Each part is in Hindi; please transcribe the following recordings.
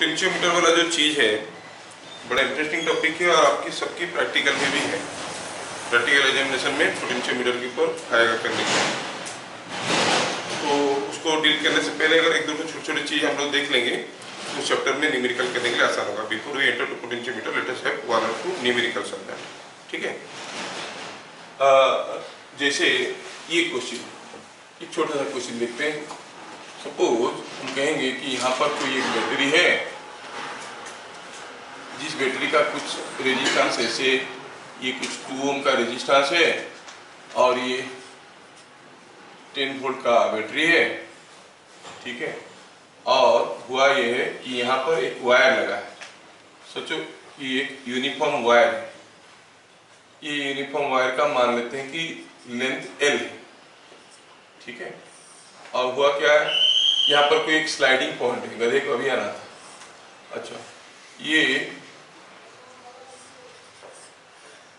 पोटेंशियोमीटर वाला जो चीज़ है बड़ा इंटरेस्टिंग टॉपिक है और आपकी सबकी प्रैक्टिकल में भी है। प्रैक्टिकल एग्जामिनेशन में पोटेंशियोमीटर के ऊपर आएगा करने के लिए, तो उसको डील करने से पहले अगर एक दो छोटी छोटी चीज़ हम लोग देख लेंगे तो चैप्टर में न्यूमेरिकल करने के लिए आसान होगा। Before we enter to potentiometer let us have one और टू न्यूमेरिकल्स ऑन दैट। ठीक है, जैसे ये क्वेश्चन, एक छोटा सा क्वेश्चन देखते हैं। सपोज हम कहेंगे कि यहाँ पर कोई एक बैटरी है, जिस बैटरी का कुछ रेजिस्टेंस ऐसे ये कुछ 2 ओम का रेजिस्टेंस है और ये 10 वोल्ट का बैटरी है। ठीक है, और हुआ ये है कि यहाँ पर एक वायर लगा है। सोचो कि एक यूनिफॉर्म वायर है, ये यूनिफॉर्म वायर का मान लेते हैं कि लेंथ L है। ठीक है, और हुआ क्या है, यहाँ पर कोई एक स्लाइडिंग पॉइंट है, गधे को अभी आना था। अच्छा, ये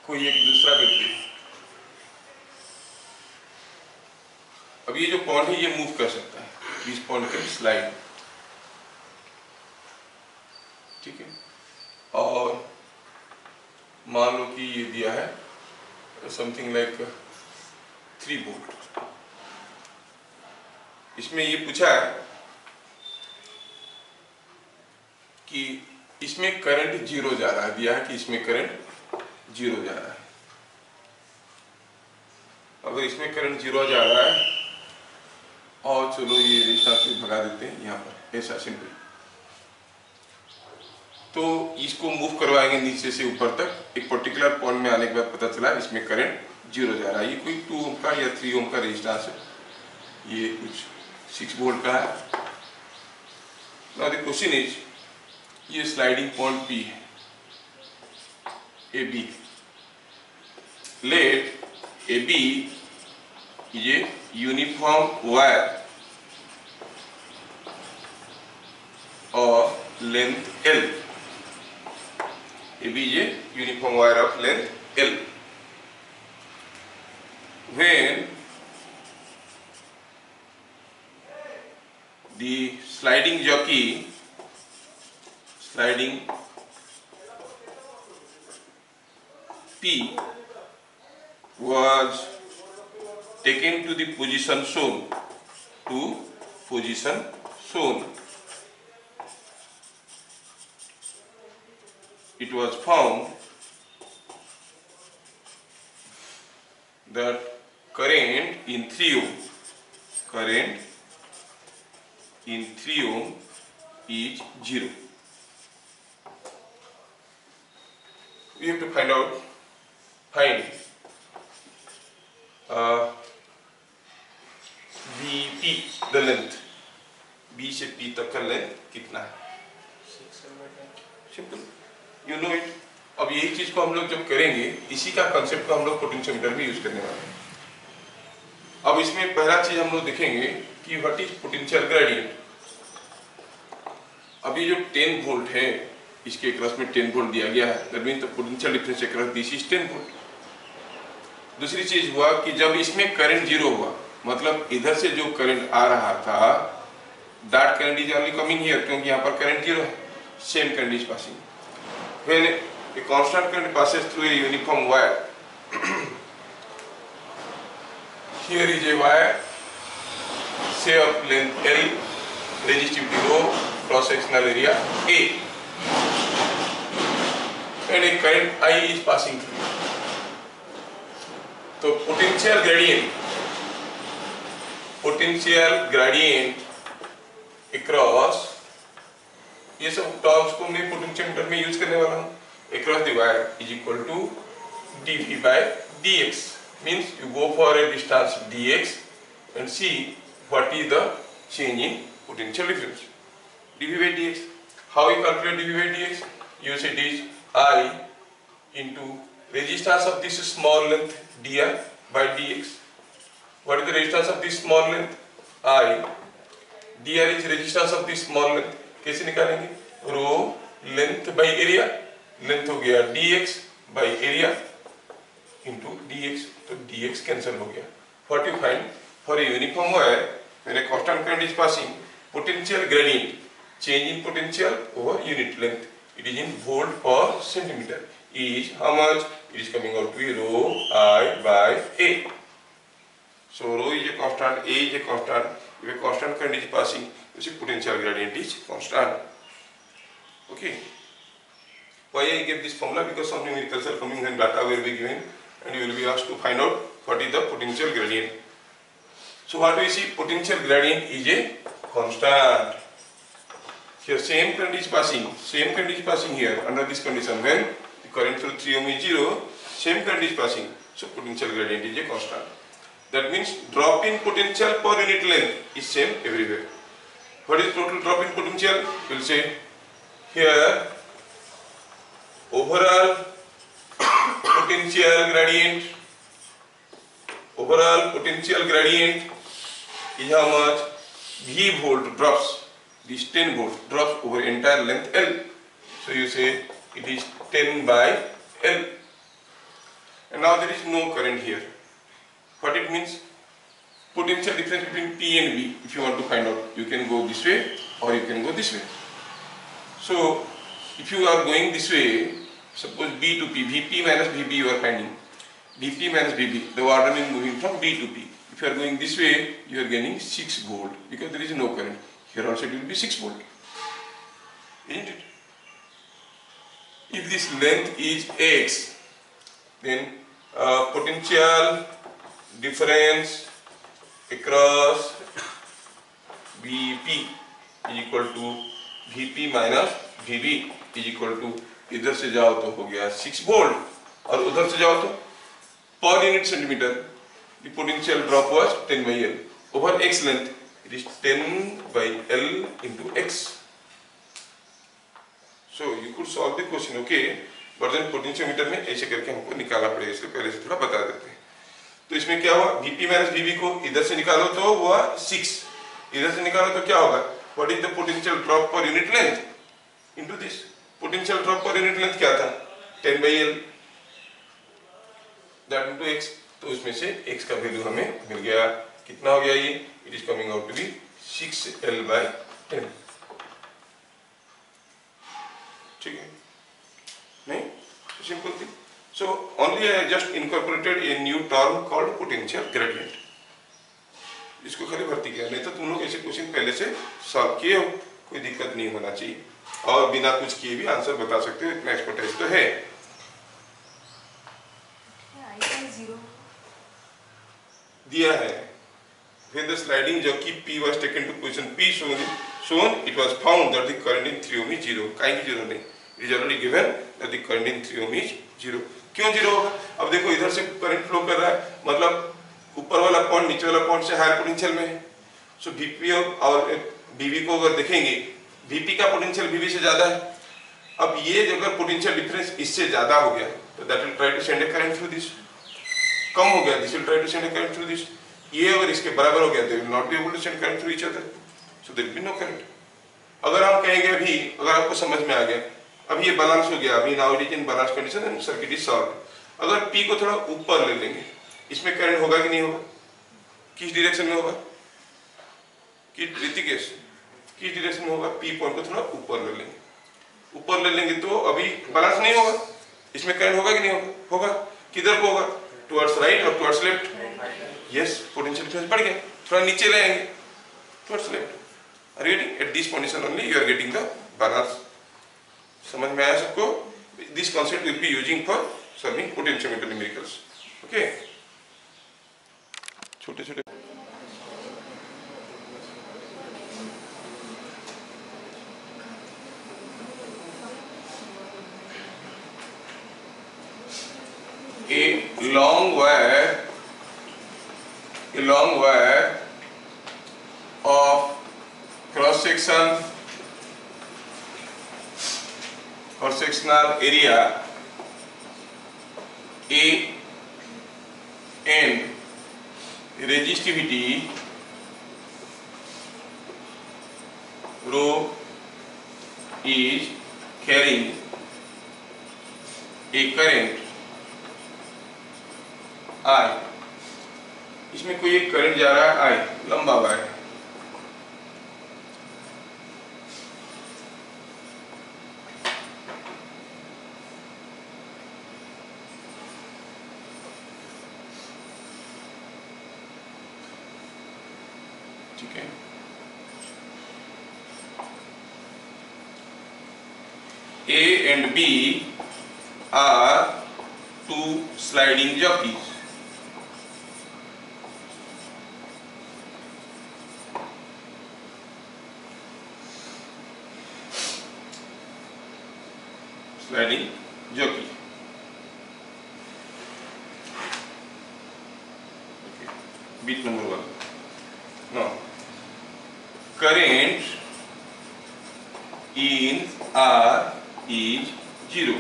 कोई एक दूसरा बैटरी, अब ये जो पॉइंट है ये मूव कर सकता है, इस पॉइंट के स्लाइड। ठीक है, और मान लो कि ये दिया है समथिंग लाइक 3 वोल्ट। इसमें ये पूछा है कि इसमें करंट 0 जा रहा है, दिया है कि इसमें करंट 0 जा रहा है। अगर इसमें करंट 0 जा रहा है और चलो ये रेजिस्टेंस को भगा देते हैं यहाँ पर, ऐसा सिंपल, तो इसको मूव करवाएंगे नीचे से ऊपर तक। एक पर्टिकुलर पॉइंट में आने के बाद पता चला इसमें करंट 0 जा रहा है। ये कोई 2 ओम का या 3 ओम का रेजिस्टेंस है, ये कुछ 6 वोल्ट का है। नाउ द क्वेश्चन इज, ये स्लाइडिंग पॉइंट P है, AB। लेट AB ये यूनिफॉर्म वायर और लेंथ L, AB ये uniform wire of length L। When the sliding jockey, sliding P was taken to the position shown, to position shown, it was found that current in 3 ohm, current in 3 ohm is 0. We have to find BP, the length, B से P तक का लेंथ कितना है, सिंपल, यू नो इट। अब यही चीज को हम लोग जब करेंगे, इसी का कंसेप्ट को हम लोग पोटेंशियोमीटर में यूज करने वाले हैं। अब इसमें पहला चीज हम लोग देखेंगे कि व्हाट इज पोटेंशियल ग्रेडियंट। अब ये जो 10 वोल्ट है, इसके अक्रॉस में 10 वोल्ट दिया गया है, that means the potential difference across this is 10 volt. दूसरी चीज हुआ कि जब इसमें करंट 0 हुआ, मतलब इधर से जो करंट आ रहा था, that current is only coming here, क्योंकि यहाँ पर करंट 0 है, same current is passing. When a constant current passes through a uniform wire, here is a wire, say of length L, resistivity rho, cross sectional area A, and a current I is passing through. तो potential gradient across, ये सब टर्म्स को मैं पोटेंशियोमीटर में यूज करने वाला हूँ। Across the wire is equal to dV by dx, means you go for a distance dx and see what is the change in potential difference, dV by dx. How you calculate dV by dx? You say it is I into resistance of this small length dr by dx. What is the resistance of this small length? I. dr is resistance of this small length. कैसे निकालेंगे? रो लेंथ बाई एरिया, लेंथ हो गया dx by area into dx, तो dx कैंसिल हो गया। What you find for a uniform wire when a constant current is passing, potential gradient change in potential over unit length. It is in volt per centimeter. Is how much? It is coming out to be rho I by A. So rho is a constant, A is a constant. If a constant current is passing, you see potential gradient is constant. Okay. Why I gave this formula? Because some numericals are coming and data will be given, and you will be asked to find out what is the potential gradient. So what we see, potential gradient is a constant. Here same current is passing here under this condition. When the current through 3 ohm is 0, same current is passing. So potential gradient is a constant. That means drop in potential per unit length is same everywhere. What is total drop in potential? We will say here overall potential gradient is how much? V volt drops. This 10 volt drops over entire length L. So you say it is 10 by L. And now there is no current here. What it means? Potential difference between P and V. If you want to find out, you can go this way or you can go this way. So if you are going this way, suppose B to P, Vp minus Vb you are finding. Vp minus Vb, the order is moving from B to P. If you are going this way, you are gaining 6 volt because there is no current. Here also it will be 6 volt. Isn't it? If this length is X, then potential difference across Vp is equal to Vp minus Vb is equal to, इधर से जाओ तो हो गया 6 वोल्ट और उधर से जाओ तो per unit centimetre the potential drop was 10 by L over X length. It is 10 by L into X. So you could solve the question, okay? But then potentiometer में ऐसे करके हमको निकालना पड़ेगा, इसलिए पहले से थोड़ा बता देते हैं. तो इसमें क्या हुआ? Vp माइनस Vb को इधर से निकालो तो हुआ 6, इधर से निकालो तो क्या होगा? What is the potential drop per unit length into this? Potential drop per unit length क्या था? 10 by L that into X. तो उसमें से X का वैल्यू हमें मिल गया. कितना हो गया ये? It is coming out to be 6L by 10. ठीक है? नहीं? Simple thing. So only I just incorporated a new term called potential gradient. इसको खाली भर्ती किया, नहीं तो तुम लोग ऐसे क्वेश्चन पहले से सॉल्व किए हो, कोई दिक्कत नहीं होना चाहिए और बिना कुछ किए भी आंसर बता सकते हो, इतना एक्सपर्टाइज तो है. दिया है. When the sliding jockey P was taken to position P shown, it was found that the current in 3 ohm is 0. कहीं भी 0 नहीं. It is already given that the current in 3 ohm is 0. क्यों 0 होगा? अब देखो इधर से करंट फ्लो कर रहा है, मतलब ऊपर वाला पॉइंट नीचे वाला पॉइंट से हायर पोटेंशियल में है. सो Vp और Vb को अगर देखेंगे, Vp का पोटेंशियल Vb से ज्यादा है. अब ये अगर पोटेंशियल डिफरेंस इससे ज्यादा हो गया तो that will try to send a current through this. कम हो गया, this will try to send a current through this. ये अगर इसके बराबर हो गया तो will not be able to send current through each other, so there will be no current. अगर हम कहेंगे अभी, अगर आपको समझ में आ गया, अब ये बैलेंस हो गया, अभी now it is in balance condition and circuit is solved. अगर P को थोड़ा ऊपर ले लेंगे, इसमें करंट होगा कि नहीं होगा? किस डायरेक्शन में होगा? ऋतिकेश, किस डायरेक्शन में होगा? P पॉइंट को थोड़ा ऊपर ले लेंगे. ऊपर ले लेंगे तो अभी बैलेंस नहीं होगा, इसमें करंट होगा कि नहीं होगा? होगा. किधर को होगा? टुवर्ड्स राइट और towards left. Yes, potential difference बढ़ गया. थोड़ा नीचे ले आएंगे, towards left. Are you getting? At this position only you are getting the balance. समझ में आया सबको? This concept will be using for solving potentiometer numericals. Okay, छोटे छोटे a long wire of cross sectional area A and resistivity rho is carrying a current I. इसमें कोई एक करंट जा रहा है I, लंबा वायर. ठीक है। A and B are two sliding jockeys. Sliding jockey. Okay. Beat number 1. Now, current in R is 0.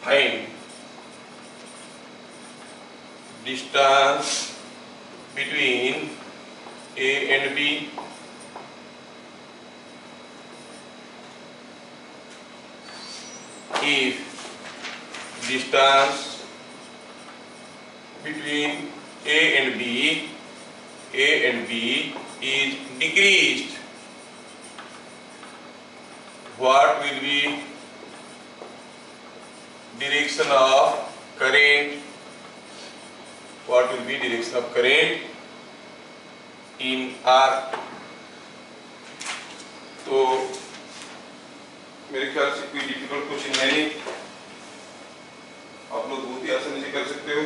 Find distance between A and B. If distance between A and B is decreased, what will be direction of current? What will be direction of current in R? तो मेरे ख्याल से कोई डिफिकल्ट क्वेश्चन है नहीं, आप लोग बहुत ही आसानी से कर सकते हो।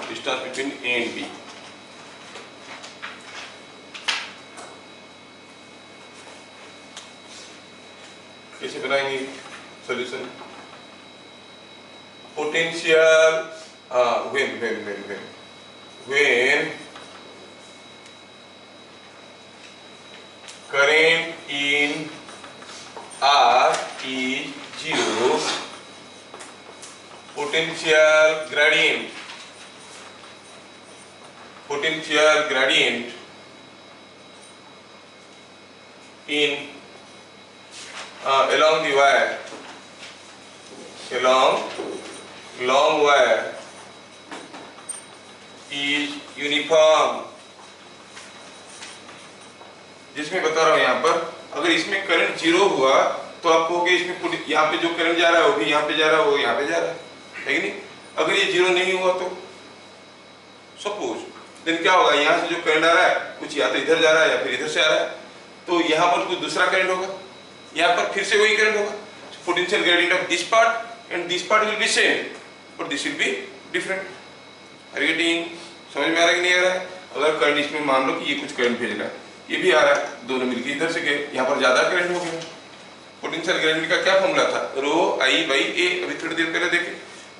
Distance between A and B. कैसे बनाएंगे solution? Potential when current in R is 0, potential gradient in along the wire, long wire is uniform. जिसमें बता रहा हूं यहाँ पर, अगर इसमें करंट 0 हुआ तो आप कहोगे इसमें यहाँ पे जो करंट जा रहा है वो भी यहाँ पे जा रहा है, वो यहाँ पे जा रहा है कि नहीं? अगर ये 0 नहीं हुआ तो सपोज देन क्या होगा, यहाँ से जो करंट आ रहा है कुछ या तो इधर जा रहा है या फिर इधर से आ रहा है, तो यहाँ पर कुछ दूसरा करंट होगा, यहाँ पर फिर से वही करंट होगा। Potential gradient of this part and this part will be same but this will be different. Are you getting? समझ में आ रहा है कि नहीं आ रहा है? अगर करंट इसमें मान लो कि ये कुछ करंट भेज रहा है, ये भी आ रहा है, दोनों मिलकर इधर से गए, यहाँ पर ज्यादा करंट हो गया। पोटेंशियल ग्रेडियंट का क्या फॉर्मूला था? रो आई बाई ए। अभी थोड़ी देर पहले देखे,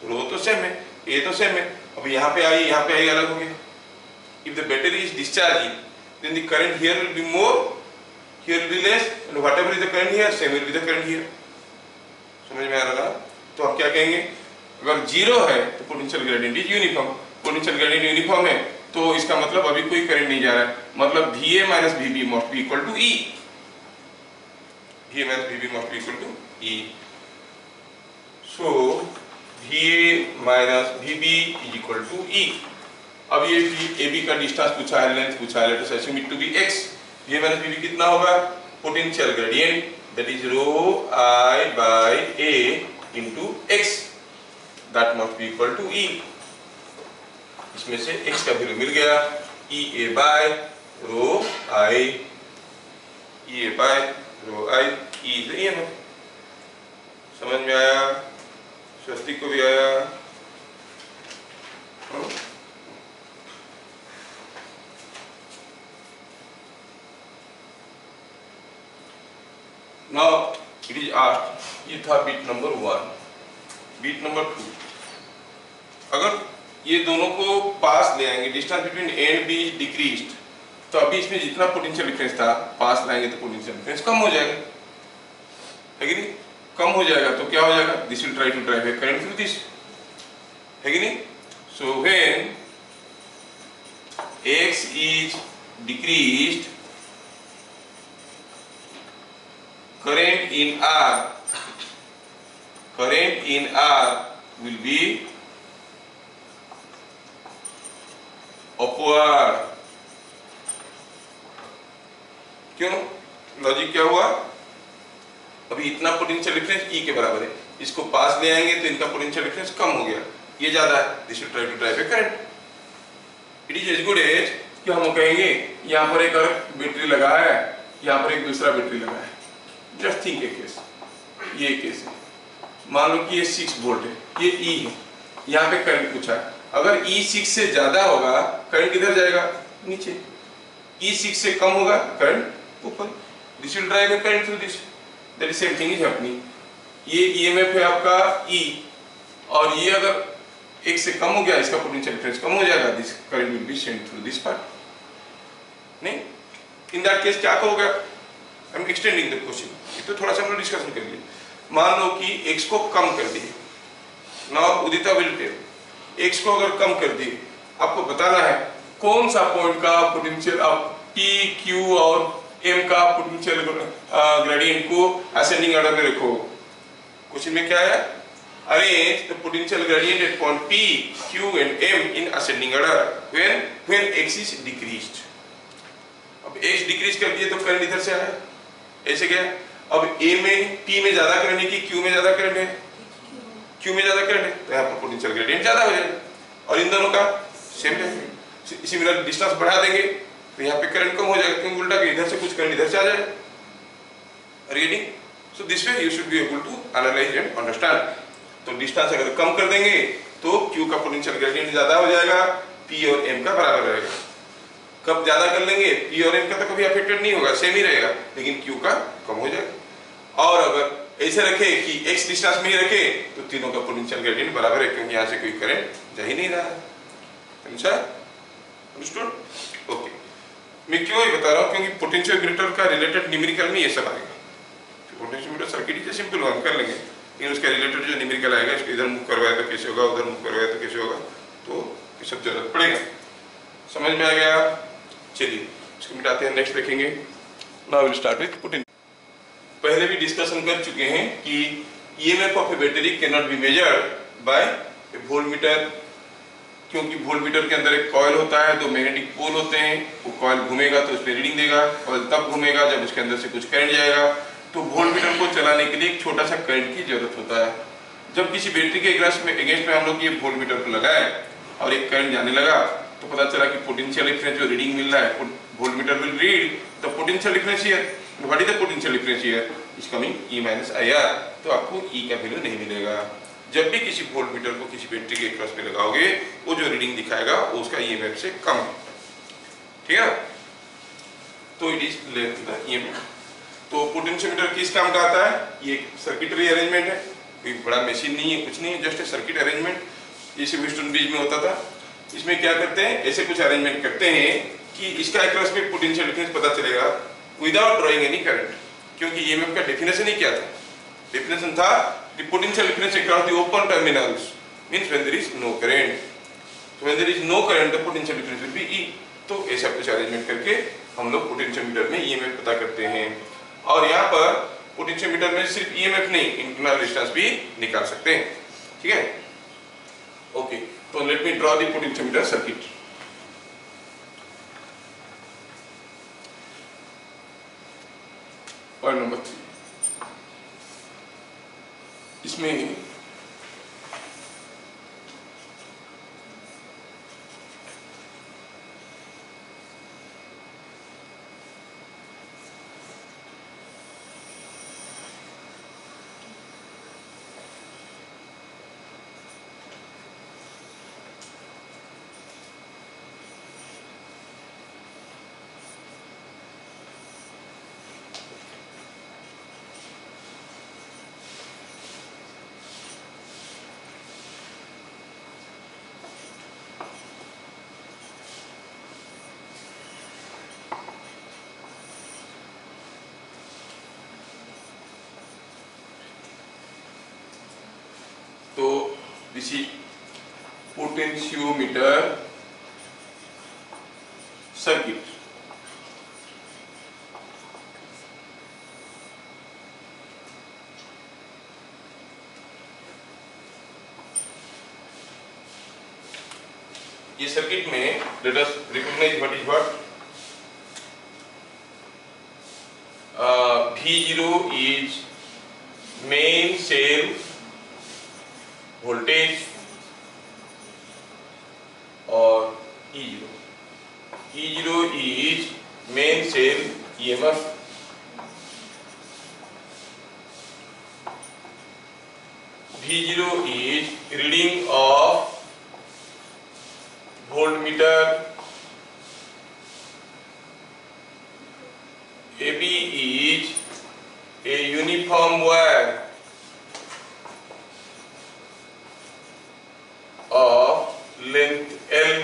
रो तो सेम है, ए तो सेम है, अब यहाँ पे आई अलग हो गया। If the battery is discharging, then the current here will be more, here will be less, and whatever is the current here, same will be the current here. समझ में आ रहा? तो हम क्या कहेंगे? अगर 0 है तो potential gradient is uniform. Potential gradient uniform है तो इसका मतलब अभी कोई करंट नहीं जा रहा है, मतलब VA minus VB must be equal to E. VA minus VB must be equal to E. So VA minus VB is equal to E. अब ये AB का डिस्टेंस पूछा है, लेंथ पूछा है, let us assume it to be x। VA minus VB कितना होगा? Potential gradient that is rho I by A into x, that must be equal to E। इसमें से x का वैल्यू मिल गया, EA by row I, EA by row I, E is the EMF। समझ में आया? स्वस्तिक को भी आया? Now it is asked, ये था बीट नंबर 1। बीट नंबर 2, अगर ये दोनों को पास ले आएंगे, distance between A and B is decreased, तो अभी इसमें जितना पोटेंशियल डिफरेंस था पास लाएंगे तो पोटेंशियल डिफरेंस कम हो जाएगा। है कि नहीं, कम हो जाएगा तो क्या हो जाएगा, this will try to drive a current through this, है कि नहीं। So when x is decreased, current in R will be upward। क्यों, लॉजिक क्या हुआ, अभी इतना पोटेंशियल डिफरेंस E के बराबर है, इसको पास ले आएंगे तो इनका पोटेंशियल डिफरेंस कम हो गया, ये ज्यादा है, this will try to drive a current. It is as good as कि हम कहेंगे यहाँ पर एक और बैटरी लगा है, यहाँ पर एक दूसरा बैटरी लगा है। जस्ट थिंक ए केस, ये केस है, मान लो कि ये 6 वोल्ट है, ये E है, यहाँ पे करंट पूछा है, अगर E 6 से ज्यादा होगा करंट किधर जाएगा, नीचे, E 6 से कम होगा करंट ऊपर, this will drive a current through this, that is same thing is happening. ये ईएमएफ है आपका E, और ये अगर 1 से कम हो गया, इसका पोटेंशियल डिफरेंस कम हो जाएगा, this current will be sent through this part. नहीं, इन दैट केस क्या कहोगे, I am extending the question, तो थोड़ा सा हम लोग डिस्कशन कर लिए। मान लो कि x को कम कर दिए, now Udita will tell, x को अगर कम कर दिए, आपको बताना है कौन सा पॉइंट का पोटेंशियल, आप P, Q और M का पोटेंशियल ग्रेडियंट को असेंडिंग ऑर्डर में रखो। क्वेश्चन में क्या है, arrange the potential gradient at point P, Q and M in ascending order when x is decreased। अब x डिक्रीज कर दिए तो करंट इधर से आया, ऐसे गया। अब A में P में ज्यादा करंट है कि Q में ज्यादा करंट है, Q में ज्यादा करंट है, तो यहाँ पर पोटेंशियल ग्रेडियंट ज्यादा हो जाएगा, और इन दोनों का सेम है, सिमिलर डिस्टेंस बढ़ा देंगे तो यहाँ पे करंट कम हो जाएगा, क्योंकि उल्टा कि इधर से कुछ करंट इधर से आ जाएगा। Reading, so this way you should be able to analyse and understand. तो डिस्टेंस अगर कम कर देंगे तो Q का पोटेंशियल ग्रेडियंट ज्यादा हो जाएगा, P और M का बराबर रहेगा। कब ज्यादा कर लेंगे, P और M का तो कभी अफेक्टेड नहीं होगा, सेम ही रहेगा, लेकिन Q का कम हो जाएगा। और अगर ऐसे रखे कि x डिस्टेंस में ही रखे तो तीनों का पोटेंशियल ग्रेडियंट बराबर है, क्योंकि यहाँ से कोई करंट जा ही नहीं रहा है। समझा, अंडरस्टूड, ओके। मैं क्यों ये बता रहा हूँ, क्योंकि पोटेंशियोमीटर का रिलेटेड न्यूमेरिकल में ये सब आएगा। पोटेंशियोमीटर सर्किट ही सिंपल वन कर लेंगे, लेकिन उसका रिलेटेड जो न्यूमेरिकल आएगा, इसको इधर मूव करवाए तो कैसे होगा, उधर मूव करवाए तो कैसे होगा, तो ये सब जरूरत पड़ेगा। समझ में आ गया, चलिए इसको मिटाते हैं, नेक्स्ट देखेंगे। Now will start with potential. पहले भी डिस्कशन कर चुके हैं कि EMF of A battery can not be measured by A voltmeter, क्योंकि वोल्टमीटर के अंदर एक कॉइल होता है, दो मैग्नेटिक पोल होते हैं, वो कॉइल घूमेगा तो उस पर रीडिंग देगा, कॉइल तब घूमेगा जब उसके अंदर से कुछ करंट जाएगा। तो वोल्टमीटर को चलाने के लिए एक छोटा सा करंट की जरूरत होता है। जब किसी बैटरी के अगेंस्ट में हम लोग ये वोल्टमीटर को लगाए और एक करंट जाने लगा, तो पता चला कि पोटेंशियल डिफरेंस जो रीडिंग मिल रहा है, voltmeter will read the potential difference here. What is the potential difference here, is coming E minus IR, तो आपको E का वैल्यू नहीं मिलेगा। जब भी किसी वोल्टमीटर को किसी बैटरी के क्रॉस में लगाओगे, वो जो रीडिंग दिखाएगा वो उसका ईएमएफ से कम है, ठीक है, तो it is less the EMF. तो पोटेंशियोमीटर किस काम का आता है, ये एक सर्किटरी अरेंजमेंट है, कोई बड़ा मशीन नहीं है, कुछ नहीं है, जस्ट ए सर्किट अरेंजमेंट, जैसे वेस्टर्न ब्रिज में होता था। इसमें क्या करते हैं, ऐसे कुछ अरेंजमेंट करते हैं कि इसका क्रॉस में पोटेंशियल डिफरेंस पता चलेगा विदाउट ड्रॉइंग एनी करंट, क्योंकि ईएमएफ का डेफिनेशन ही क्या था, डेफिनेशन था the potential difference across the open terminals means when there is no current, so when there is no current the potential difference will be E। तो ऐसा कुछ अरेंजमेंट करके हम लोग पोटेंशियोमीटर में ईएमएफ पता करते हैं, और यहाँ पर पोटेंशियोमीटर में सिर्फ ईएमएफ नहीं, इंटरनल रेजिस्टेंस भी निकाल सकते हैं, ठीक है, ओके। तो let me draw the potentiometer circuit. Point number 3, इसमें दिस इज पोटेंशियोमीटर सर्किट। ये सर्किट में let us recognise what is what. V0 is main cell voltage और E0 is main cell EMF, V0 is reading of voltmeter, AB is a uniform wire of length L,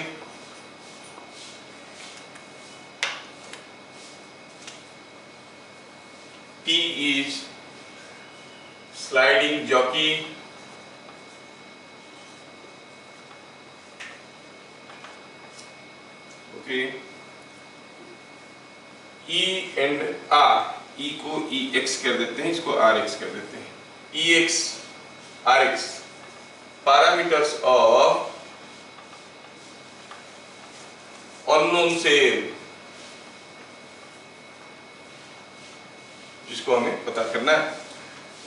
P is sliding jockey, okay, E and R, E को EX कर देते हैं, इसको RX कर देते हैं। EX, RX parameters of unknown cell, जिसको हमें पता करना है।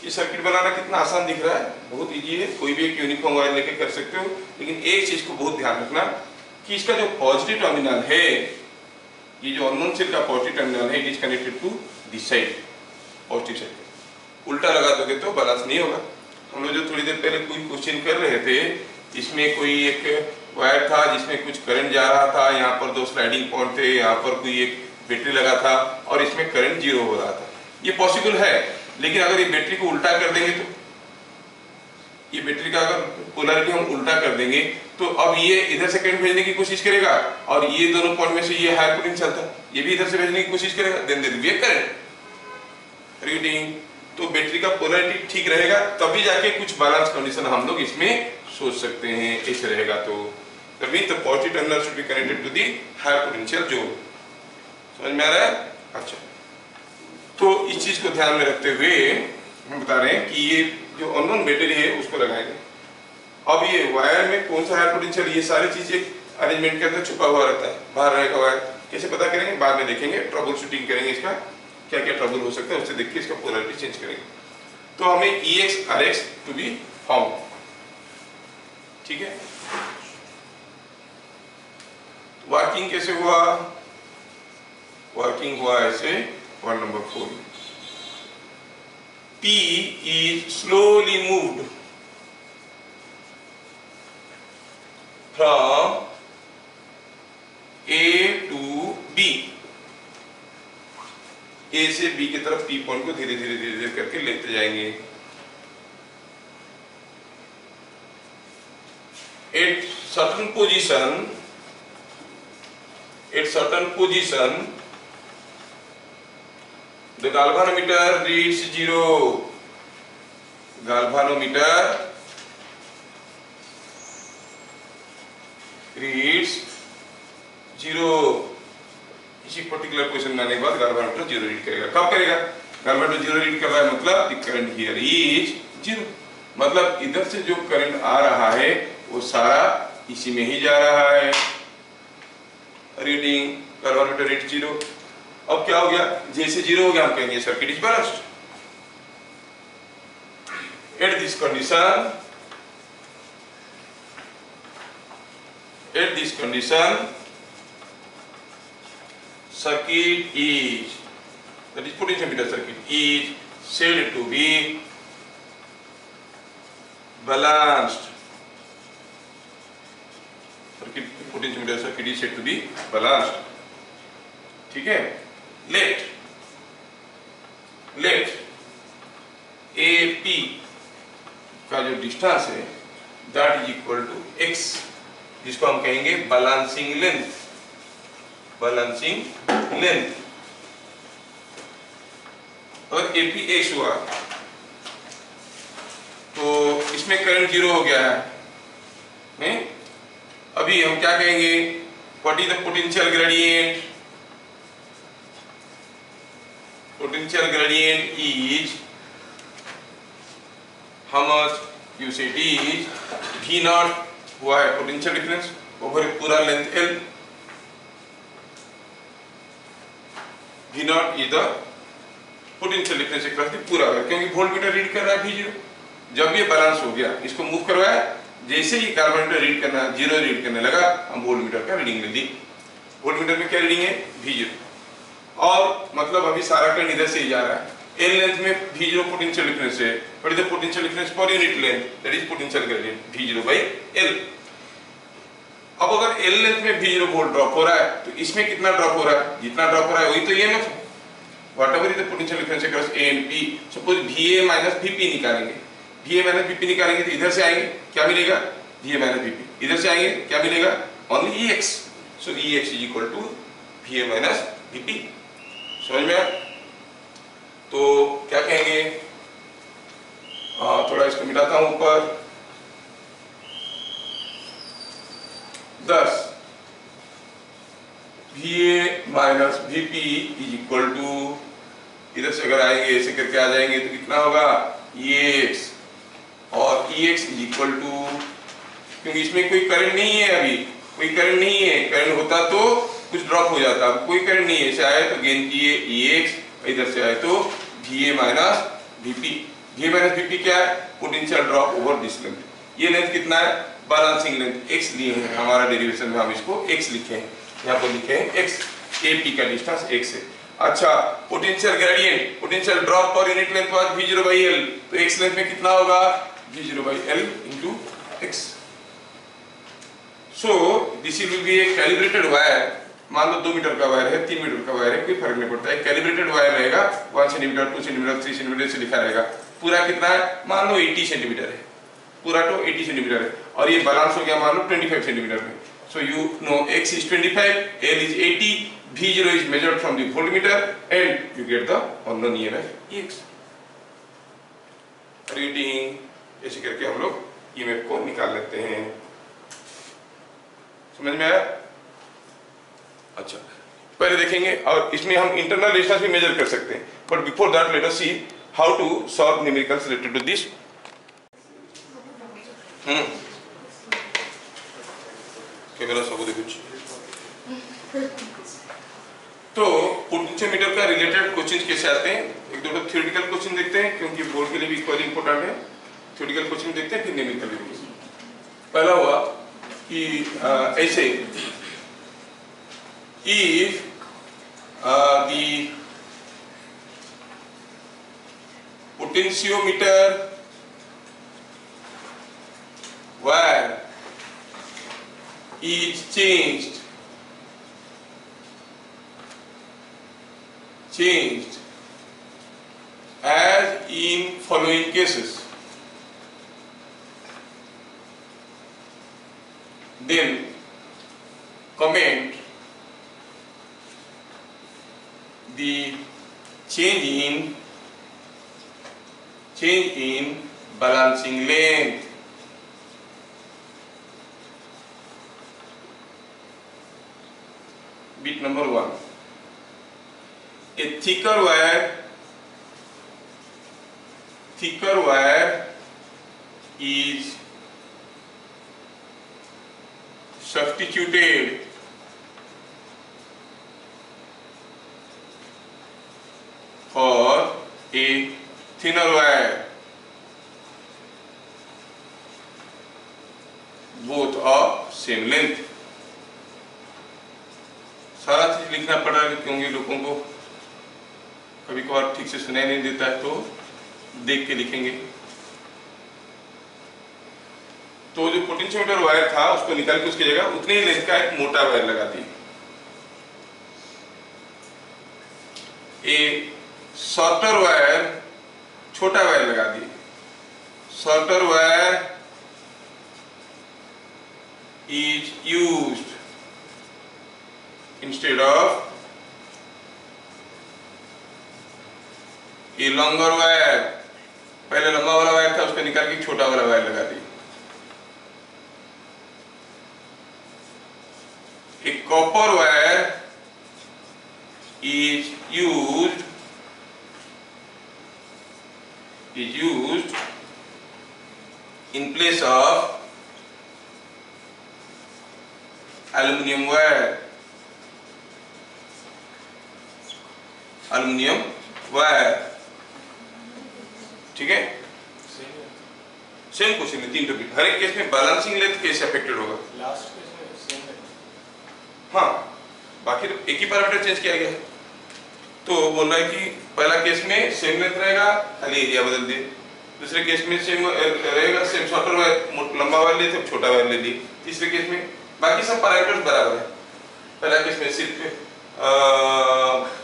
ये सर्किट बनाना कितना आसान दिख रहा है, बहुत इजी है, कोई भी एक यूनिफॉर्म वायर लेके कर सकते हो। लेकिन एक चीज को बहुत ध्यान रखना कि इसका जो पॉजिटिव टर्मिनल है, ये जो अननोन सेल का पॉजिटिव टर्मिनल है, it is connected to this side, positive side. उल्टा लगा दोगे तो बैलेंस नहीं होगा। हम लोग जो थोड़ी देर पहले कोई क्वेश्चन कर रहे थे, इसमें कोई एक वायर था जिसमें कुछ करंट जा रहा था, यहाँ पर 2 स्लाइडिंग पॉइंट थे, यहाँ पर कोई एक बैटरी लगा था और इसमें करंट 0 हो रहा था। ये पॉसिबल है, लेकिन अगर ये बैटरी को उल्टा कर देंगे तो, ये बैटरी का अगर पोलैरिटी हम उल्टा कर देंगे तो अब ये इधर से करंट भेजने की कोशिश करेगा और ये दोनों पॉइंट में से ये हायर पोटेंशियल था, ये भी इधर से भेजने की कोशिश करेगा, then there will be current reading. तो बैटरी का पोलैरिटी ठीक रहेगा तभी जाके कुछ बैलेंस कंडीशन हम लोग इसमें सोच सकते हैं। ऐसे रहेगा तो that means the positive terminal should be connected to the higher potential zone. समझ में आ रहा है? अच्छा, तो इस चीज को ध्यान में रखते हुए हम बता रहे हैं कि ये जो अननोन बैटरी है उसको लगाएंगे। अब ये वायर में कौन सा हायर पोटेंशियल, ये सारी चीजें अरेंजमेंट के अंदर छुपा हुआ रहता है, बाहर रहेगा वायर। कैसे पता करेंगे बाद में देखेंगे, ट्रबल शूटिंग करेंगे, इसका क्या क्या ट्रबल हो सकता है उससे देख के इसका पोलैरिटी चेंज करेंगे। तो हमें EX RX to be found, ठीक है। वर्किंग कैसे हुआ? वर्किंग हुआ ऐसे, point number 4, P is slowly moved from A to B, A से B की तरफ P पॉइंट को धीरे धीरे करके लेते जाएंगे। At certain position the galvanometer reads 0. Galvanometer reads 0. इसी पर्टिकुलर पोजीशन में आने के बाद galvanometer 0 रीड करेगा। कब करेगा? galvanometer 0 रीड कर रहा है मतलब the current here is 0, मतलब इधर से जो करंट आ रहा है वो सारा इसी में ही जा रहा है। Reading galvanometer reads 0। अब क्या हो गया? जैसे 0 हो गया हम कहेंगे circuit is balanced. At this condition circuit is, that is potentiometer circuit is said to be balanced. Potentiometer circuit is said to be balanced, ठीक है। let AP का जो डिस्टेंस है that is equal to x, जिसको हम कहेंगे बैलेंसिंग लेंथ। अगर AP x हुआ तो इसमें करंट 0 हो गया है, अभी हम क्या कहेंगे, what is the potential gradient? Potential gradient is how much, you से इट इज V नॉट हुआ है पोटेंशियल डिफरेंस ओवर पूरा length L। V not is the potential difference across the पूरा वायर, क्योंकि वोल्टमीटर रीड कर रहा है V0। जब ये बैलेंस हो गया, इसको मूव करवाया, जैसे ही कार्बोमीटर रीड करना, जीरो रीड करने लगा, हम वोल्टमीटर का रीडिंग ले ली। वोल्टमीटर में क्या रीडिंग है? V0। और मतलब अभी सारा करंट इधर से ही जा रहा है। L लेंथ में V0 पोटेंशियल डिफरेंस है, what is the potential difference per unit length? That is potential gradient V0/L। अब अगर L लेंथ में V0 वोल्ट ड्रॉप हो रहा है, तो इसमें कितना ड्रॉप हो रहा है? जितना ड्रॉप हो रहा है वही तो EMF है। Whatever is the potential difference across A and P, suppose VA minus VP निकालेंगे, VA minus VP निकालेंगे तो इधर से आएंगे, क्या मिलेगा? VA minus VP। इधर से आएंगे, क्या मिलेगा? Only EX। So EX is equal to VA minus VP। समझ में आया? तो क्या कहेंगे? थोड़ा इसको मिटाता हूँ ऊपर। 10 VA minus VP is equal to, इधर से अगर आएंगे ऐसे करके आ जाएंगे तो कितना होगा? EX और EX is equal to, क्योंकि इसमें कोई करंट नहीं है, अभी कोई करंट नहीं है, करंट होता तो कुछ ड्रॉप हो जाता, कोई करंट नहीं है, ऐसे आए तो गेन किए EX, इधर से आए तो VA minus VP। VA minus VP क्या है? Potential drop over this length. ये लेंथ कितना है? बैलेंसिंग लेंथ X लिए हैं, हमारा डेरिवेशन में हम इसको X लिखे हैं, यहाँ पर लिखे हैं X, AP का डिस्टेंस X है। अच्छा, potential gradient, potential drop per unit length was V0/L, तो X लेंथ में कितना होगा? V0/L into X। So this will B A calibrated wire. मान लो 2 मीटर का वायर है, 3 मीटर का वायर है, कोई फर्क नहीं पड़ता है। कैलिब्रेटेड वायर रहेगा, 1 सेंटीमीटर, 2 सेंटीमीटर, 3 सेंटीमीटर से लिखा रहेगा। पूरा कितना है? मान लो 80 सेंटीमीटर है, पूरा तो 80 सेंटीमीटर है, और ये बैलेंस हो गया मान लो 25 सेंटीमीटर में। So you know X is 25, L is 80, V0 is measured from the voltmeter, and you get the unknown EMF EX। Reading ऐसे करके हम लोग EMF को निकाल लेते हैं। समझ में आया? अच्छा, पहले देखेंगे, और इसमें हम इंटरनल रेजिस्टेंस भी मेजर कर सकते हैं, but before that let us see how to solve numericals related to this. Camera सबको देखो। तो पोटेंशियोमीटर का रिलेटेड क्वेश्चन कैसे आते हैं, एक दो थ्योरेटिकल क्वेश्चन देखते हैं, क्योंकि बोर्ड के लिए भी इक्वली इंपॉर्टेंट है। थ्योरेटिकल क्वेश्चन देखते हैं, फिर न्यूमेरिकल देखते हैं। पहला हुआ कि ऐसे, if the potentiometer wire is changed as in following cases, then comment the change in balancing length। Bit number 1, a thicker wire is substituted for a thinner wire, both of same length। सारा चीज लिखना पड़ रहा है, क्योंकि लोगों को कभी कभार ठीक से सुनाई नहीं देता है, तो देख के लिखेंगे। तो जो पोटेंशियोमीटर वायर था उसको निकाल के उसकी जगह उतनी ही लेंथ का एक मोटा वायर लगा दी। ए शॉर्टर वायर, छोटा वायर लगा दी। Shorter wire is used instead of a longer wire। पहले लंबा वाला वायर था, उसको निकाल के छोटा वाला वायर लगा दी। copper wire is used in place of aluminum wire. ठीक है, सेम क्वेश्चन है, 3 रिपीट। हर एक केस में बैलेंसिंग लेंथ कैसे अफेक्टेड होगा? लास्ट केस में सेम है। हाँ, बाकी तो एक ही पैरामीटर चेंज किया गया है। तो बोल रहा है कि पहला केस में सेम लेंथ रहेगा, खाली एरिया बदल दिए। दूसरे केस में सेम रहेगा, सेम शॉर्टर वायर लंबा वायर लिए थे, छोटा वायर ले लिए। तीसरे केस में बाकी सब पैरामीटर्स बराबर है। पहला केस में सिर्फ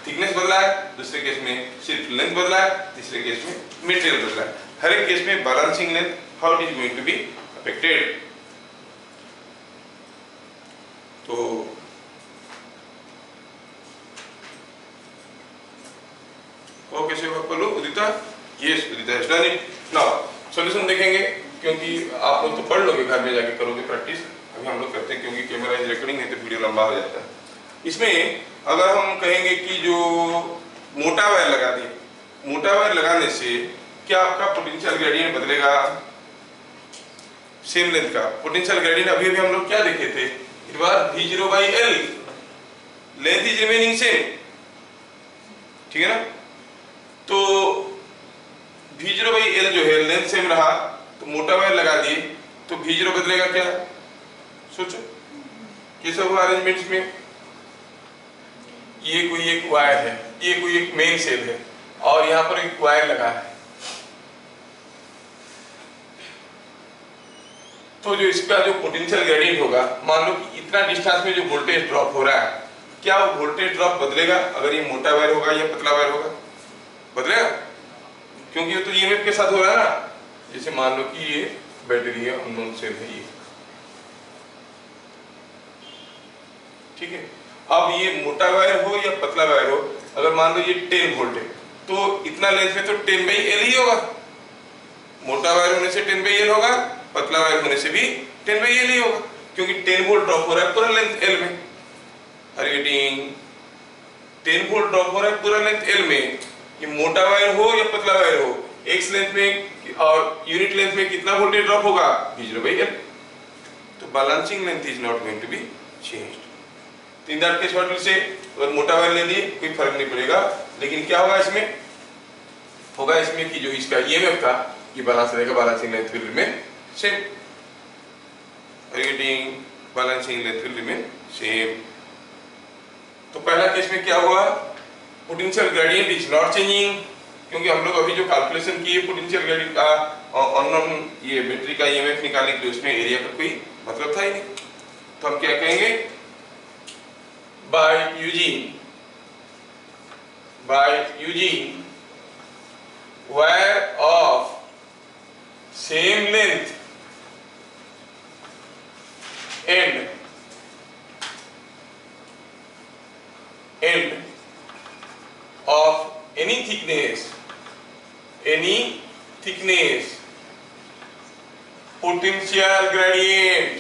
थिकनेस बदला है, दूसरे केस में सिर्फ लेंथ बदला है, तीसरे केस में मटेरियल बदला है। हर एक केस में balancing length how it is going to be affected. तो ओके से बोलो Udita, yes Udita has done it. Now solution देखेंगे, क्योंकि आप लोग तो पढ़ लोगे, घर में जाके करोगे प्रैक्टिस। अभी हम लोग करते हैं क्योंकि कैमरा इज रिकॉर्डिंग है तो वीडियो लंबा हो जाता है। इसमें अगर हम कहेंगे कि जो मोटा वायर लगा दिए, मोटा वायर लगाने से क्या आपका पोटेंशियल ग्रेडियंट बदलेगा? सेम लेंथ का पोटेंशियल ग्रेडियंट अभी अभी हम लोग क्या देखे थे? It was V0/L, length is remaining same, ठीक है ना? तो V0/L जो है लेंथ सेम रहा, तो मोटा वायर लगा दिए तो V0 बदलेगा क्या? सोचो कैसे हुआ अरेंजमेंट्स में। ये कोई एक वायर है, ये कोई एक मेन सेल है और यहाँ पर एक वायर लगा है। तो जो इसका जो पोटेंशियल ग्रेडियंट होगा, मान लो कि इतना डिस्टेंस में जो वोल्टेज ड्रॉप हो रहा है, क्या वो वोल्टेज ड्रॉप बदलेगा अगर ये मोटा वायर होगा या पतला वायर होगा? बदलेगा, क्योंकि ये तो ईएमएफ के साथ हो रहा है ना। जैसे मान लो कि ये बैटरी है, अननोन सेल है ये, ठीक है। अब ये मोटा वायर हो या पतला वायर हो, अगर मान लो ये 10 वोल्ट है तो इतना लेंथ में तो 10/L ही होगा। मोटा वायर होने से 10/L होगा, पतला वायर होने से भी 10/L ही होगा, क्योंकि 10 वोल्ट ड्रॉप हो रहा है पूरा लेंथ L में। Are you getting? 10 volt drop हो रहा है पूरा लेंथ L में। ये मोटा वायर हो या पतला वायर हो, x लेंथ में और यूनिट लेंथ में कितना वोल्टेज ड्रॉप होगा? V0/L। तो balancing length is not going to be changed. In that case what will say, अगर मोटा वायर ले लिए कोई फर्क नहीं पड़ेगा, लेकिन क्या होगा इसमें? होगा इसमें कि जो इसका ईएमएफ था ये बैलेंस रहेगा, balancing length will remain same. Are you getting? Balancing length will remain same. तो पहला केस में क्या हुआ? Potential gradient is not changing, क्योंकि हम लोग अभी जो कैलकुलेशन किए पोटेंशियल ग्रेडियंट का अननोन ये बैटरी का ईएमएफ निकालने के लिए, उसमें एरिया का कोई मतलब था ही नहीं। तो हम क्या कहेंगे? by using wire of same length and of any thickness, potential gradient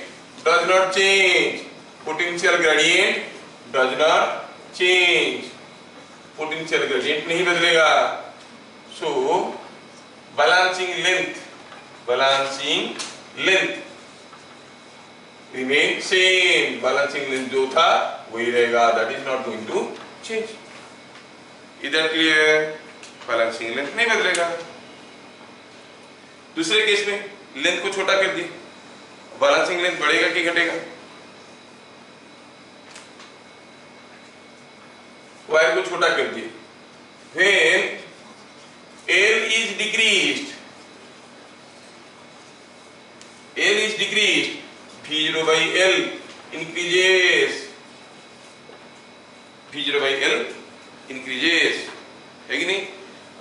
does not change. Potential gradient does not change. Potential gradient नहीं बदलेगा। So balancing length remain same. Balancing length जो था वही रहेगा, that is not going to change. इधर क्लियर? बैलेंसिंग लेंथ नहीं बदलेगा। दूसरे केस में लेंथ को छोटा कर दी, बैलेंसिंग लेंथ बढ़ेगा कि घटेगा? वायर को छोटा कर दिए। When L is decreased, V0/L increases, है कि नहीं?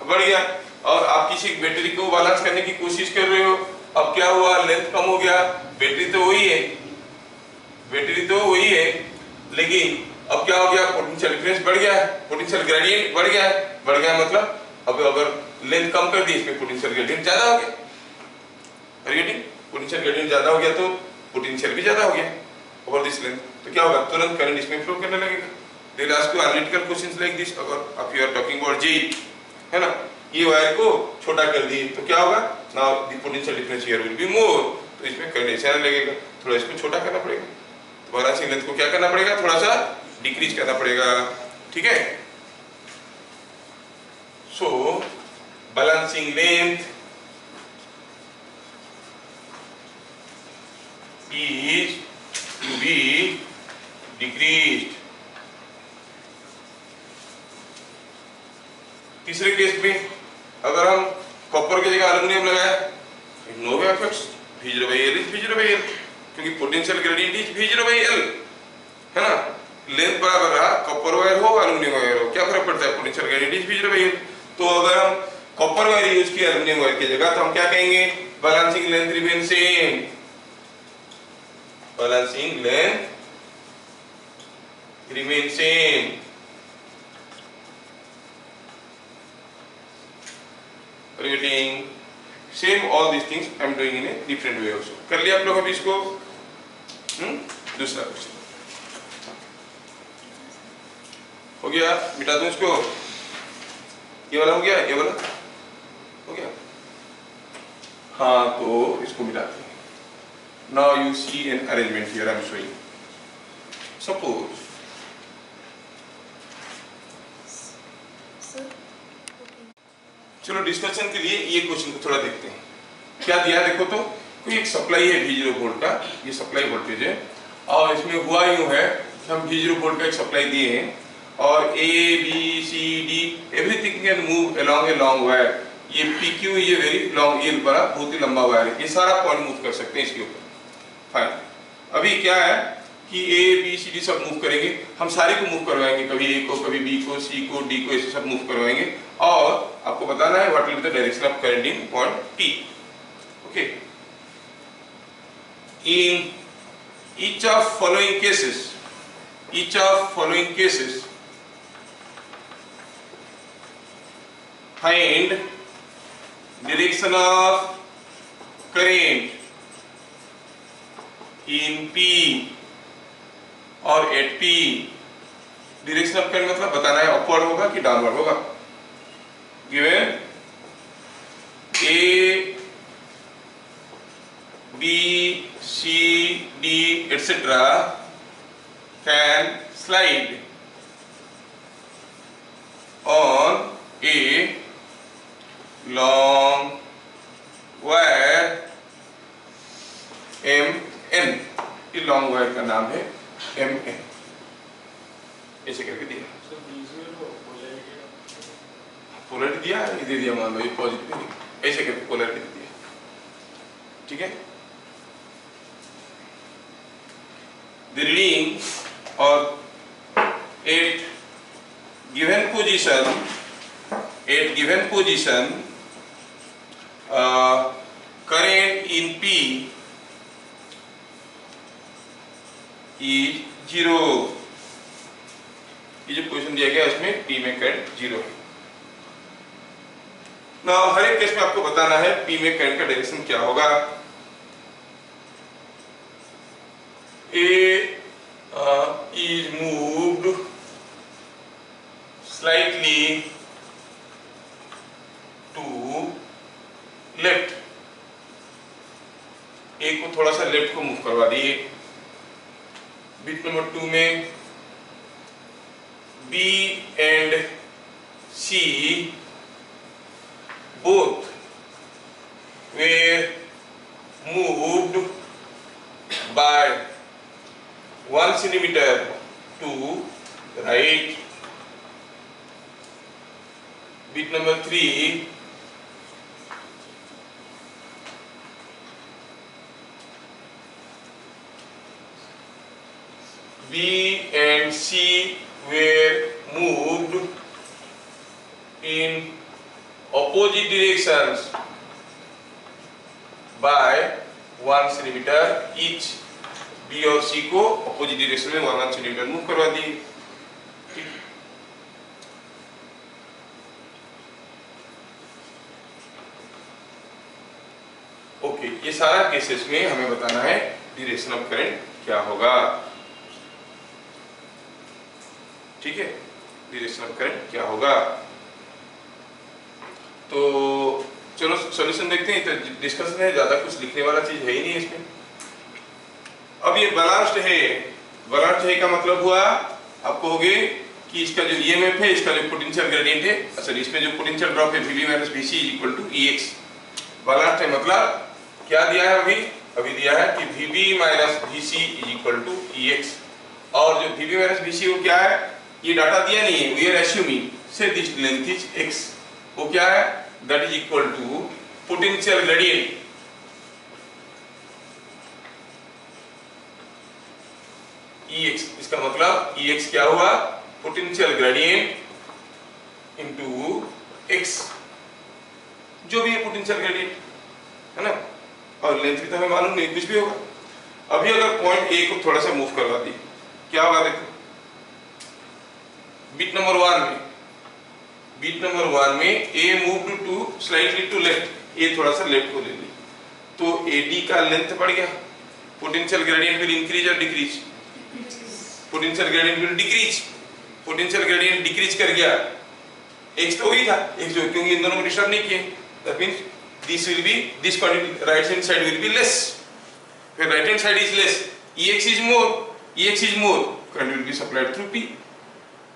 बढ़ गया। और आप किसी बैटरी को बैलेंस करने की कोशिश कर रहे हो, अब क्या हुआ? लेंथ कम हो गया। बैटरी तो वही है, लेकिन अब क्या हो गया? पोटेंशियल डिफरेंस बढ़ गया है, पोटेंशियल ग्रेडियंट बढ़ गया मतलब अब अगर लेंथ कम कर दी, इसमें पोटेंशियल ग्रेडियंट ज्यादा हो गया। पोटेंशियल ग्रेडियंट ज्यादा हो गया तो पोटेंशियल भी ज्यादा हो गया ओवर दिस लेंथ। तो क्या होगा, तुरंत करंट इसमें फ्लो करने लगेगा। They will ask you analytical questions like this, अगर आप you are talking about JEE, है ना, ये वायर को छोटा कर दिए तो क्या होगा, now the potential difference here will be more, तो इसमें करंट ऐसे आने लगेगा, थोड़ा इसको छोटा करना पड़ेगा, तो बैलेंसिंग लेंथ को क्या करना पड़ेगा, थोड़ा सा डिक्रीज करना पड़ेगा, ठीक है। So balancing length is to be decreased। तीसरे केस में अगर हम कॉपर की जगह एल्युमिनियम लगाए, no way effects, V0 by L is V0 by L, क्योंकि potential gradient is V0 by L, है ना, लेंथ बराबर रहा, कॉपर वायर हो एल्युमिनियम वायर हो, क्या फर्क पड़ता है, potential gradient is V0 by L। तो अगर हम कॉपर वायर यूज किया एल्युमिनियम वायर की जगह, तो हम क्या कहेंगे, balancing length remain same, balancing length remain same। Repeating same all these things I am doing in a different way also। कर लिया आप लोग अभी इसको। दूसरा क्वेश्चन हो गया, मिटा दूं इसको, ये वाला हो गया, ये वाला हो गया, हाँ तो इसको मिटाते हैं। Now you see an arrangement here I am showing। Suppose चलो डिस्कशन के लिए ये क्वेश्चन को थोड़ा देखते हैं, क्या दिया है देखो तो, कोई एक सप्लाई है V0 वोल्ट का, ये सप्लाई वोल्टेज है, और इसमें हुआ यूं है कि हम V0 वोल्ट का एक सप्लाई दिए हैं, और A B C D everything can move along a long wire, ये PQ ये वेरी लॉन्ग, ये बड़ा बहुत ही लंबा वायर है, ये सारा पॉइंट मूव कर सकते हैं इसके ऊपर। फाइन, अभी क्या है कि A B C D सब मूव करेंगे, हम सारे को मूव करवाएंगे, कभी A को, कभी B को, C को, D को, ऐसे सब मूव करवाएंगे, और आपको बताना है what will be the direction of current in point P। Okay, in each of following cases find direction of current in P और at P। Direction of current मतलब बताना है अपवर्ड होगा कि डाउनवर्ड होगा। Given A B C D etc can slide on a long wire MN, ये लॉन्ग वायर का नाम है MN, ऐसे करके दिया, पोलैरिटी दिया है, ये दे दिया, मान लो ये पॉजिटिव नहीं, ऐसे करके पोलैरिटी दिया, ठीक है। The reading or at given position current in P is 0। ये जो क्वेश्चन दिया गया इसमें P में करंट 0 है। ना हर एक केस में आपको बताना है P में करंट का डायरेक्शन क्या होगा। A is moved slightly to left, A को थोड़ा सा लेफ्ट को मूव करवा दिए। बिट नंबर 2 में B and C both were moved by 1 centimeter to right। Bit number 3 B and C were moved in opposite directions by 1 centimeter each। B और C को अपोजिट डायरेक्शन में 1 सेंटीमीटर मूव करवा दी। ओके, ये सारा केसेस में हमें बताना है डायरेक्शन ऑफ करंट क्या होगा। ठीक है, डायरेक्शन ऑफ करंट क्या होगा। तो चलो सॉल्यूशन देखते हैं। तो डिस्कशन है, ज्यादा कुछ लिखने वाला चीज है ही नहीं इसमें। अब ये बैलेंस्ड है, बैलेंस्ड है का मतलब हुआ आप कहोगे कि इसका जो ईएमएफ है, इसका जो पोटेंशियल ग्रेडियंट है, अच्छा इसमें जो पोटेंशियल ड्रॉप है VB minus VC is equal to EX। Balanced है मतलब क्या दिया है अभी दिया है कि VB minus VC is equal to EX। और जो VB माइनस VC वो क्या है, ये डाटा दिया नहीं है, वी आर एस्यूमिंग से दिस लेंथ इज X। वो क्या है, that is equal to potential gradient EX। इसका मतलब EX क्या हुआ, पोटेंशियल ग्रेडियंट इनटू X, जो भी है पोटेंशियल ग्रेडियंट है ना। और लेंथ भी तो हमें मालूम नहीं, कुछ भी होगा। अभी अगर पॉइंट A को थोड़ा सा मूव करवा दी, क्या होगा देखो, बिट नंबर 1 में A move to slightly to left, A थोड़ा सा लेफ्ट को ले ली, तो AD का लेंथ बढ़ गया। पोटेंशियल ग्रेडियंट विल इंक्रीज और decrease, potential gradient will decrease, potential gradient decrease कर गया। X तो वही था, X जो, क्योंकि इन दोनों को डिस्टर्ब नहीं किए, that means this will be, this quantity right hand side will be less, when right hand side is less EX is more, current will be supplied through P।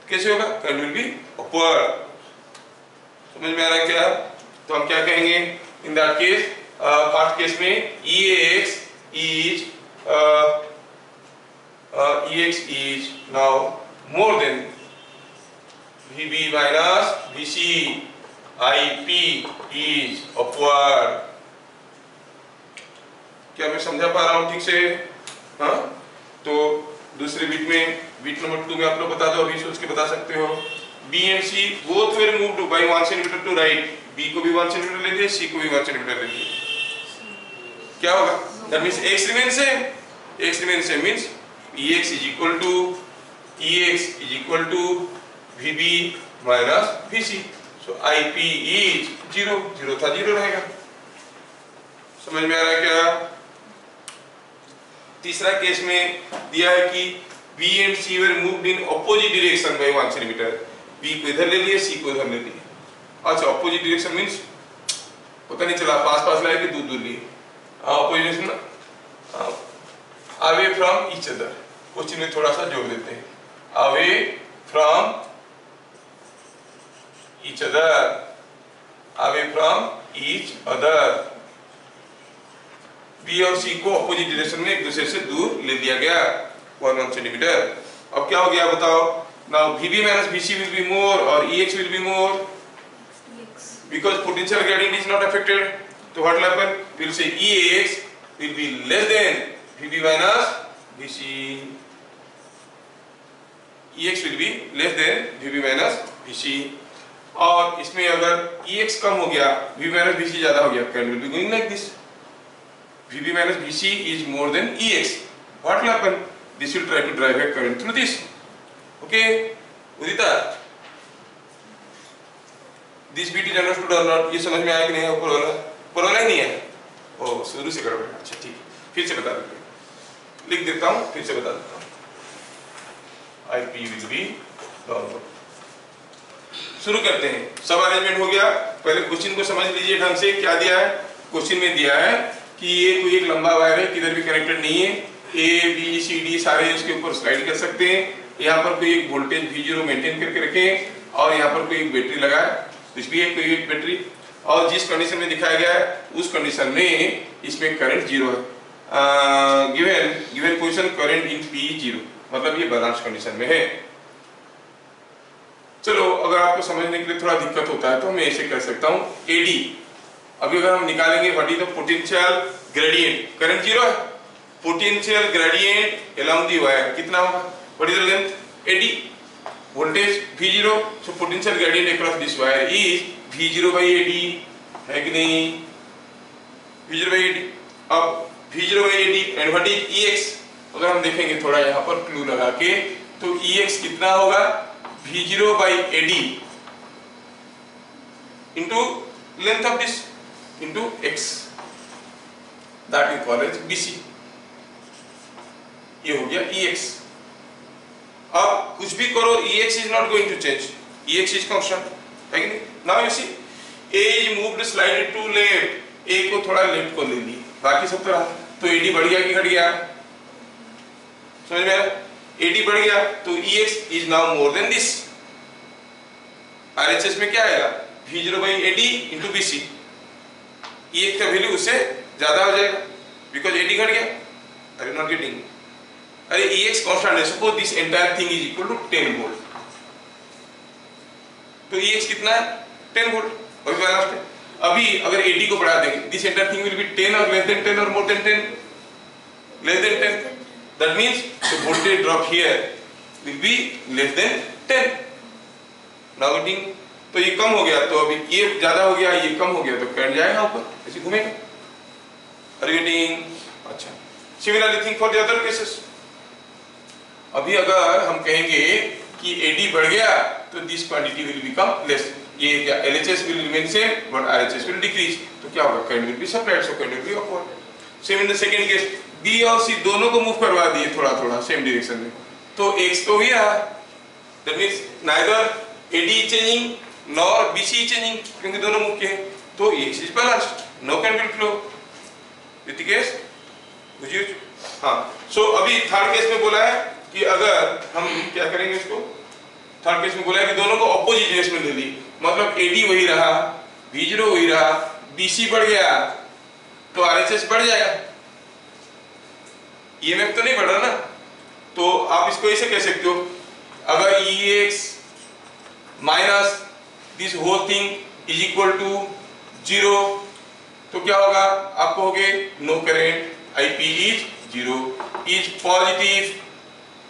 कैसे होगा, current will be upward। समझ में आ रहा है क्या। तो हम क्या कहेंगे इन दैट केस, फर्स्ट केस में EX is now more than VB minus VC, IP is upward। क्या मैं समझा पा रहा हूं ठीक से, हाँ। तो दूसरे बीट में, बीट नंबर 2 में आप लोग बता दो, अभी सोच के बता सकते हो। B and C both were moved by 1 cm to right, B को भी 1 cm ले दिए, C को भी 1 cm ले दिए, क्या होगा, that means X remains same, X remains same means EX is equal to VB minus VC, so IP is 0, 0 था 0 रहेगा। समझ में आ रहा है क्या। तीसरा केस में दिया है कि B and C were moved in opposite direction by 1 cm, B को इधर ले लिए, C को इधर ले लिए। अच्छा, ऑपोजिट डायरेक्शन मींस पता नहीं चला पास लाए कि दूर लिए, opposite direction, away from each other. Question में थोड़ा सा जोड़ देते हैं, away from each other, B और C को ऑपोजिट डायरेक्शन में एक दूसरे से दूर ले दिया गया 1 सेंटीमीटर। अब क्या हो गया बताओ, now VB minus VC will be more or EX will be more, because potential gradient is not affected, so what will happen, we will say EX will be less than VB minus VC, EX will be less than VB minus VC। और इसमें अगर EX कम हो गया, VB minus VC ज्यादा हो गया, current will be going like this, VB minus VC is more than EX, what will happen, this will try to drive a current through this। Okay, Udita, this bit is understood or not, ये समझ में आया कि नहीं, ऊपर वाला ही नहीं है, ओ शुरू से गड़बड़, अच्छा ठीक, फिर से बता देते हैं, लिख देता हूँ, फिर से बता देता हूँ। IP will be downward। शुरू करते हैं, सब अरेंजमेंट हो गया। पहले क्वेश्चन को समझ लीजिए ढंग से, क्या दिया है क्वेश्चन में, दिया है कि ये कोई एक लंबा वायर है, किधर भी कनेक्टेड नहीं है, A B C D सारे इसके ऊपर स्लाइड कर सकते हैं। यहाँ पर कोई एक वोल्टेज V0 मेंटेन करके रखें, और यहाँ पर कोई एक बैटरी लगा है, कुछ भी है कोई एक बैटरी, और जिस कंडीशन में दिखाया गया है उस कंडीशन में इसमें करंट 0 है, given position current in P 0, मतलब ये बैलेंस कंडीशन में है। चलो, अगर आपको समझने के लिए थोड़ा दिक्कत होता है तो मैं ऐसे कर सकता हूँ, AD, अभी अगर हम निकालेंगे what is the potential gradient, current 0 है, potential gradient along the wire कितना होगा, what is the length AD, voltage V0, so potential gradient across this wire is V0 by AD, है कि नहीं, V0 by AD। अब V0 by AD and what is EX, अगर हम देखेंगे थोड़ा यहाँ पर क्लू लगा के, तो EX कितना होगा, V0 by AD into length of this into X, that we call as BC, ये हो गया EX। अब कुछ भी करो Ex is not going to change, Ex is constant, है कि नहीं? Now you see, A is moved slightly to left, A को थोड़ा लेफ्ट को ले ली, बाकी सब तो रहा, तो AD बढ़ गया कि घट गया? समझ में आया? AD बढ़ गया तो Ex is now more than this. RHS में क्या आएगा? V0 by AD into BC. Ex का वैल्यू उससे ज्यादा हो जाएगा, because AD घट गया. Are you not getting? अरे Ex कांस्टेंट है, suppose this entire thing is equal to 10 volt. तो Ex कितना है? 10 volt. और लास्ट है. अभी अगर AD को बढ़ा देंगे, this entire thing will be 10 or less than 10 or more than 10? Less than 10. That means the voltage drop here will be less than 10. Now getting, तो ये कम हो गया तो अभी ये ज्यादा हो गया, ये कम हो गया तो करंट जाएगा ऊपर, ऐसे घूमेगा. Are you getting? अच्छा. Similarly think for the other cases. अभी अगर हम कहेंगे कि AD बढ़ गया तो this quantity will become less. ये क्या LHS will remain same but RHS will decrease. तो क्या होगा? Current will be supplied, so current will be upward. Same in the second case, B और C दोनों को मूव करवा दिए थोड़ा थोड़ा same direction में, तो X तो ही रहा. That means neither AD is changing nor BC is changing, क्योंकि दोनों मूव किए, तो X is balanced. No current will flow. With the case, बुझिए? हाँ. So अभी थर्ड केस में बोला है कि अगर हम क्या करेंगे इसको, थर्ड केस में बोला है कि दोनों को ऑपोजिट डायरेक्शन में ले ली, मतलब AD वही रहा, V0 वही रहा, BC बढ़ गया तो RHS बढ़ जाएगा. EMF तो नहीं बढ़ रहा ना, तो आप इसको ऐसे कह सकते हो, अगर Ex minus this whole thing is equal to 0 तो क्या होगा? आप कहोगे no current, IP is 0, is positive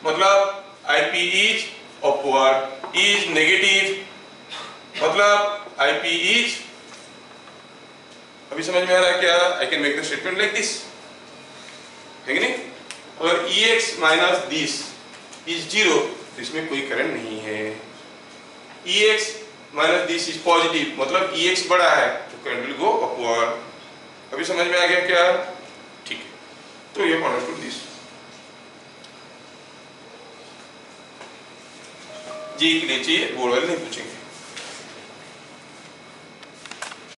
मतलब IP is upward, is negative मतलब IP is, अभी समझ में आ रहा है क्या? I can make the statement like this, है कि नहीं? अगर Ex minus this is 0 तो इसमें कोई करंट नहीं है. Ex minus this is positive मतलब Ex बड़ा है तो करंट will go upward. अभी समझ में आ गया क्या? ठीक है, तो ये understood this. जी के लिए चाहिए, बोर्ड वाले नहीं पूछेंगे.